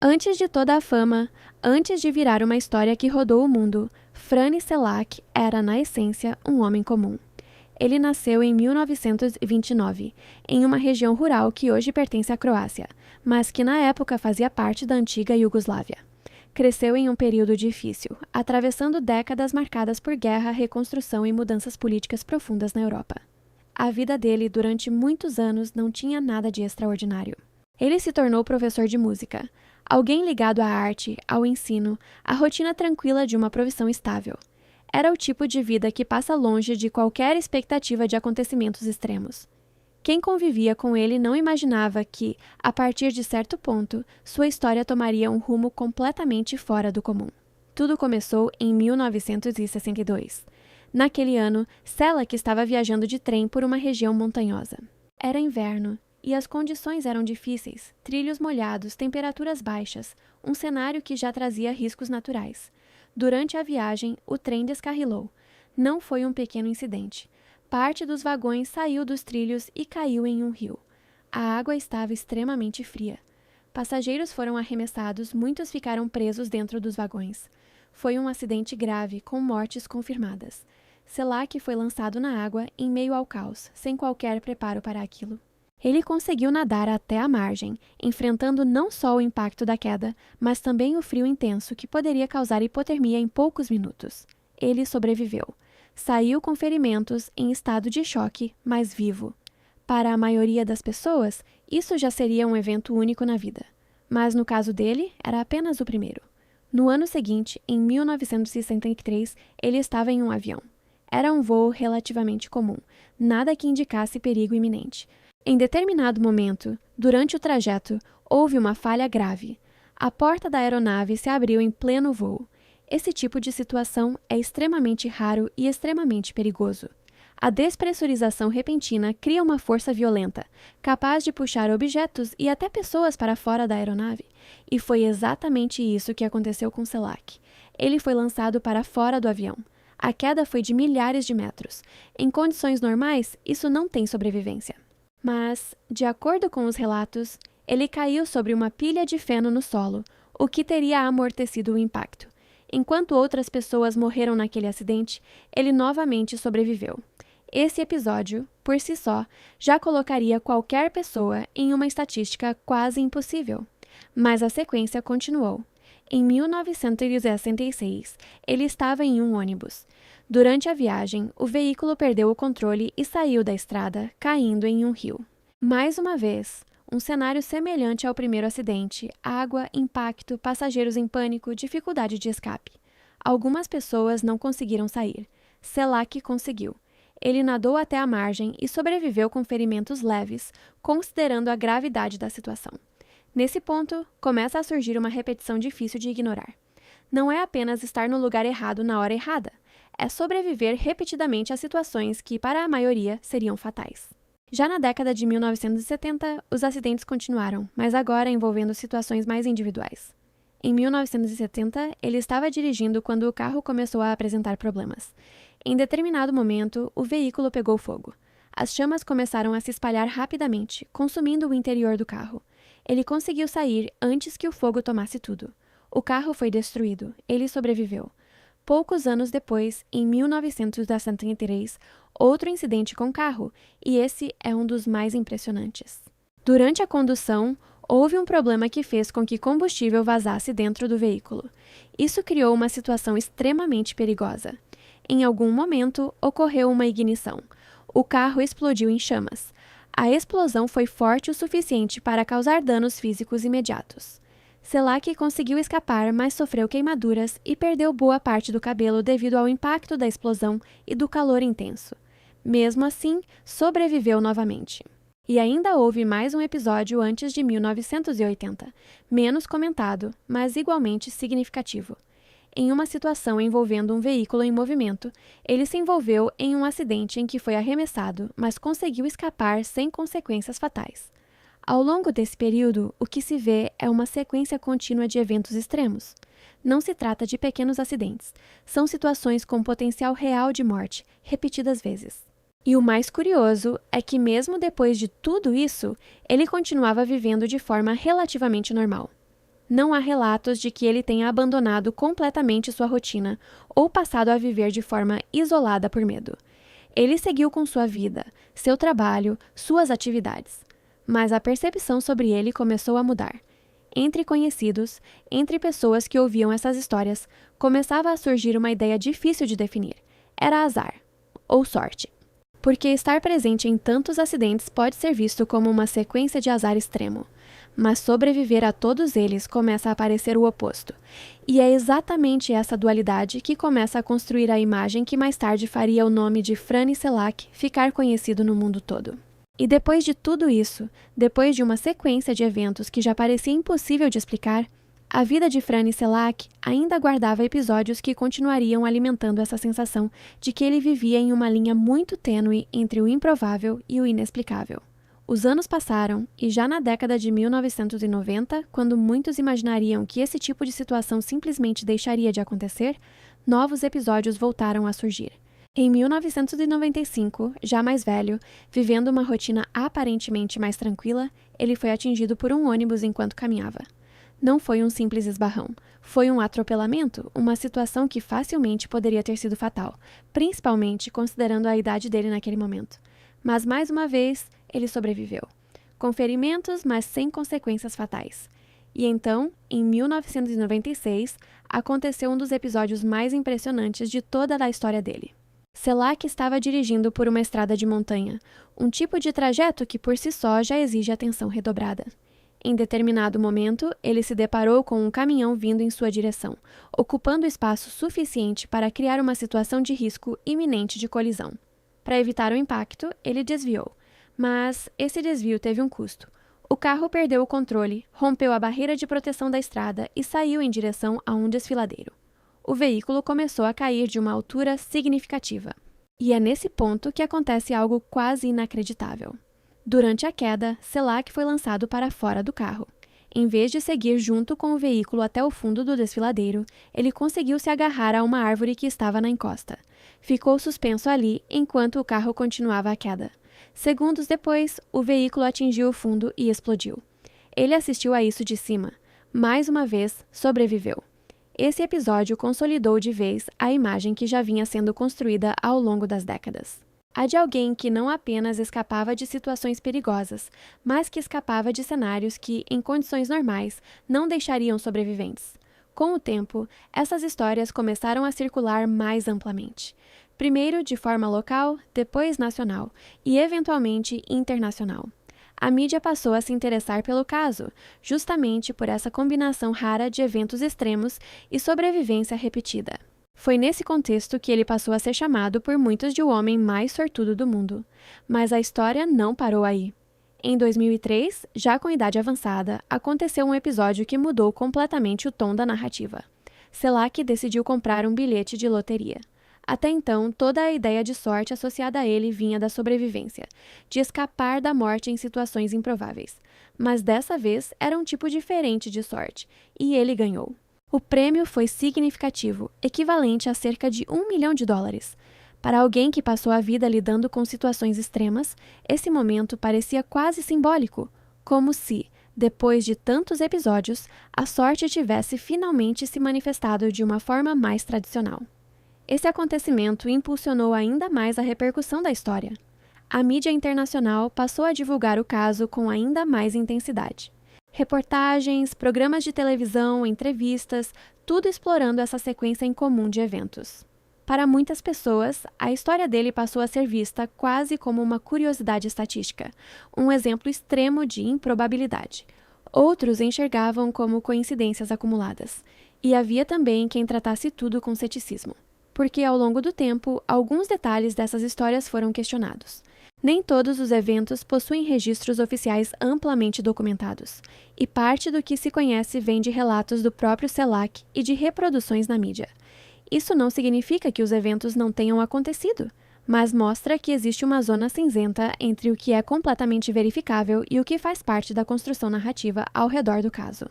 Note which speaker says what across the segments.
Speaker 1: Antes de toda a fama, antes de virar uma história que rodou o mundo, Frane Selak era, na essência, um homem comum. Ele nasceu em 1929, em uma região rural que hoje pertence à Croácia, mas que na época fazia parte da antiga Iugoslávia. Cresceu em um período difícil, atravessando décadas marcadas por guerra, reconstrução e mudanças políticas profundas na Europa. A vida dele, durante muitos anos, não tinha nada de extraordinário. Ele se tornou professor de música, alguém ligado à arte, ao ensino, à rotina tranquila de uma profissão estável. Era o tipo de vida que passa longe de qualquer expectativa de acontecimentos extremos. Quem convivia com ele não imaginava que, a partir de certo ponto, sua história tomaria um rumo completamente fora do comum. Tudo começou em 1962. Naquele ano, Selak estava viajando de trem por uma região montanhosa. Era inverno, e as condições eram difíceis, trilhos molhados, temperaturas baixas, um cenário que já trazia riscos naturais. Durante a viagem, o trem descarrilou. Não foi um pequeno incidente. Parte dos vagões saiu dos trilhos e caiu em um rio. A água estava extremamente fria. Passageiros foram arremessados, muitos ficaram presos dentro dos vagões. Foi um acidente grave, com mortes confirmadas. Selak foi lançado na água em meio ao caos, sem qualquer preparo para aquilo. Ele conseguiu nadar até a margem, enfrentando não só o impacto da queda, mas também o frio intenso que poderia causar hipotermia em poucos minutos. Ele sobreviveu. Saiu com ferimentos, em estado de choque, mas vivo. Para a maioria das pessoas, isso já seria um evento único na vida. Mas no caso dele, era apenas o primeiro. No ano seguinte, em 1963, ele estava em um avião. Era um voo relativamente comum, nada que indicasse perigo iminente. Em determinado momento, durante o trajeto, houve uma falha grave. A porta da aeronave se abriu em pleno voo. Esse tipo de situação é extremamente raro e extremamente perigoso. A despressurização repentina cria uma força violenta, capaz de puxar objetos e até pessoas para fora da aeronave. E foi exatamente isso que aconteceu com Selak. Ele foi lançado para fora do avião. A queda foi de milhares de metros. Em condições normais, isso não tem sobrevivência. Mas, de acordo com os relatos, ele caiu sobre uma pilha de feno no solo, o que teria amortecido o impacto. Enquanto outras pessoas morreram naquele acidente, ele novamente sobreviveu. Esse episódio, por si só, já colocaria qualquer pessoa em uma estatística quase impossível. Mas a sequência continuou. Em 1966, ele estava em um ônibus. Durante a viagem, o veículo perdeu o controle e saiu da estrada, caindo em um rio. Mais uma vez, um cenário semelhante ao primeiro acidente: água, impacto, passageiros em pânico, dificuldade de escape. Algumas pessoas não conseguiram sair. Selak conseguiu. Ele nadou até a margem e sobreviveu com ferimentos leves, considerando a gravidade da situação. Nesse ponto, começa a surgir uma repetição difícil de ignorar. Não é apenas estar no lugar errado na hora errada. É sobreviver repetidamente a situações que, para a maioria, seriam fatais. Já na década de 1970, os acidentes continuaram, mas agora envolvendo situações mais individuais. Em 1970, ele estava dirigindo quando o carro começou a apresentar problemas. Em determinado momento, o veículo pegou fogo. As chamas começaram a se espalhar rapidamente, consumindo o interior do carro. Ele conseguiu sair antes que o fogo tomasse tudo. O carro foi destruído. Ele sobreviveu. Poucos anos depois, em 1973, outro incidente com carro, e esse é um dos mais impressionantes. Durante a condução, houve um problema que fez com que combustível vazasse dentro do veículo. Isso criou uma situação extremamente perigosa. Em algum momento, ocorreu uma ignição. O carro explodiu em chamas. A explosão foi forte o suficiente para causar danos físicos imediatos. Selak conseguiu escapar, mas sofreu queimaduras e perdeu boa parte do cabelo devido ao impacto da explosão e do calor intenso. Mesmo assim, sobreviveu novamente. E ainda houve mais um episódio antes de 1980, menos comentado, mas igualmente significativo. Em uma situação envolvendo um veículo em movimento, ele se envolveu em um acidente em que foi arremessado, mas conseguiu escapar sem consequências fatais. Ao longo desse período, o que se vê é uma sequência contínua de eventos extremos. Não se trata de pequenos acidentes, são situações com potencial real de morte, repetidas vezes. E o mais curioso é que mesmo depois de tudo isso, ele continuava vivendo de forma relativamente normal. Não há relatos de que ele tenha abandonado completamente sua rotina ou passado a viver de forma isolada por medo. Ele seguiu com sua vida, seu trabalho, suas atividades. Mas a percepção sobre ele começou a mudar. Entre conhecidos, entre pessoas que ouviam essas histórias, começava a surgir uma ideia difícil de definir. Era azar, ou sorte. Porque estar presente em tantos acidentes pode ser visto como uma sequência de azar extremo. Mas sobreviver a todos eles começa a parecer o oposto. E é exatamente essa dualidade que começa a construir a imagem que mais tarde faria o nome de Franny Selak ficar conhecido no mundo todo. E depois de tudo isso, depois de uma sequência de eventos que já parecia impossível de explicar, a vida de Franny Selak ainda guardava episódios que continuariam alimentando essa sensação de que ele vivia em uma linha muito tênue entre o improvável e o inexplicável. Os anos passaram e já na década de 1990, quando muitos imaginariam que esse tipo de situação simplesmente deixaria de acontecer, novos episódios voltaram a surgir. Em 1995, já mais velho, vivendo uma rotina aparentemente mais tranquila, ele foi atingido por um ônibus enquanto caminhava. Não foi um simples esbarrão. Foi um atropelamento, uma situação que facilmente poderia ter sido fatal, principalmente considerando a idade dele naquele momento. Mas, mais uma vez, ele sobreviveu. Com ferimentos, mas sem consequências fatais. E então, em 1996, aconteceu um dos episódios mais impressionantes de toda a história dele. Selak estava dirigindo por uma estrada de montanha, um tipo de trajeto que por si só já exige atenção redobrada. Em determinado momento, ele se deparou com um caminhão vindo em sua direção, ocupando espaço suficiente para criar uma situação de risco iminente de colisão. Para evitar o impacto, ele desviou, mas esse desvio teve um custo. O carro perdeu o controle, rompeu a barreira de proteção da estrada e saiu em direção a um desfiladeiro. O veículo começou a cair de uma altura significativa. E é nesse ponto que acontece algo quase inacreditável. Durante a queda, Selak foi lançado para fora do carro. Em vez de seguir junto com o veículo até o fundo do desfiladeiro, ele conseguiu se agarrar a uma árvore que estava na encosta. Ficou suspenso ali enquanto o carro continuava a queda. Segundos depois, o veículo atingiu o fundo e explodiu. Ele assistiu a isso de cima. Mais uma vez, sobreviveu. Esse episódio consolidou de vez a imagem que já vinha sendo construída ao longo das décadas. A de alguém que não apenas escapava de situações perigosas, mas que escapava de cenários que, em condições normais, não deixariam sobreviventes. Com o tempo, essas histórias começaram a circular mais amplamente. Primeiro de forma local, depois nacional e, eventualmente, internacional. A mídia passou a se interessar pelo caso, justamente por essa combinação rara de eventos extremos e sobrevivência repetida. Foi nesse contexto que ele passou a ser chamado por muitos de o homem mais sortudo do mundo. Mas a história não parou aí. Em 2003, já com idade avançada, aconteceu um episódio que mudou completamente o tom da narrativa. Selak decidiu comprar um bilhete de loteria. Até então, toda a ideia de sorte associada a ele vinha da sobrevivência, de escapar da morte em situações improváveis. Mas dessa vez era um tipo diferente de sorte, e ele ganhou. O prêmio foi significativo, equivalente a cerca de $1 milhão. Para alguém que passou a vida lidando com situações extremas, esse momento parecia quase simbólico, como se, depois de tantos episódios, a sorte tivesse finalmente se manifestado de uma forma mais tradicional. Esse acontecimento impulsionou ainda mais a repercussão da história. A mídia internacional passou a divulgar o caso com ainda mais intensidade. Reportagens, programas de televisão, entrevistas, tudo explorando essa sequência incomum de eventos. Para muitas pessoas, a história dele passou a ser vista quase como uma curiosidade estatística, um exemplo extremo de improbabilidade. Outros enxergavam como coincidências acumuladas, e havia também quem tratasse tudo com ceticismo. Porque, ao longo do tempo, alguns detalhes dessas histórias foram questionados. Nem todos os eventos possuem registros oficiais amplamente documentados, e parte do que se conhece vem de relatos do próprio Selak e de reproduções na mídia. Isso não significa que os eventos não tenham acontecido, mas mostra que existe uma zona cinzenta entre o que é completamente verificável e o que faz parte da construção narrativa ao redor do caso.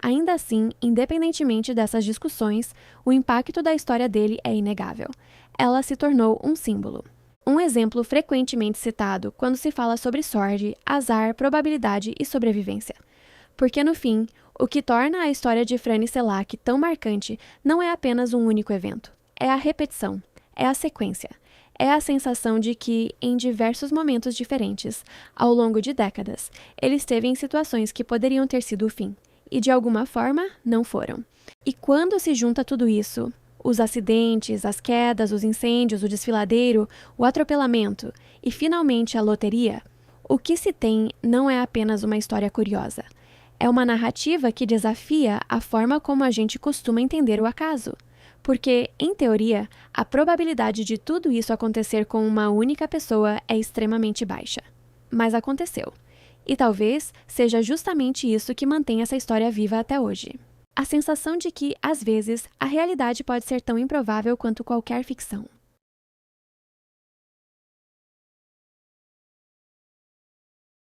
Speaker 1: Ainda assim, independentemente dessas discussões, o impacto da história dele é inegável. Ela se tornou um símbolo. Um exemplo frequentemente citado quando se fala sobre sorte, azar, probabilidade e sobrevivência. Porque, no fim, O que torna a história de Franny Selak tão marcante não é apenas um único evento. É a repetição, é a sequência, é a sensação de que, em diversos momentos diferentes, ao longo de décadas, ele esteve em situações que poderiam ter sido o fim, e de alguma forma não foram. E quando se junta tudo isso, os acidentes, as quedas, os incêndios, o desfiladeiro, o atropelamento e, finalmente, a loteria, o que se tem não é apenas uma história curiosa. É uma narrativa que desafia a forma como a gente costuma entender o acaso. Porque, em teoria, a probabilidade de tudo isso acontecer com uma única pessoa é extremamente baixa. Mas aconteceu. E talvez seja justamente isso que mantém essa história viva até hoje. A sensação de que, às vezes, a realidade pode ser tão improvável quanto qualquer ficção.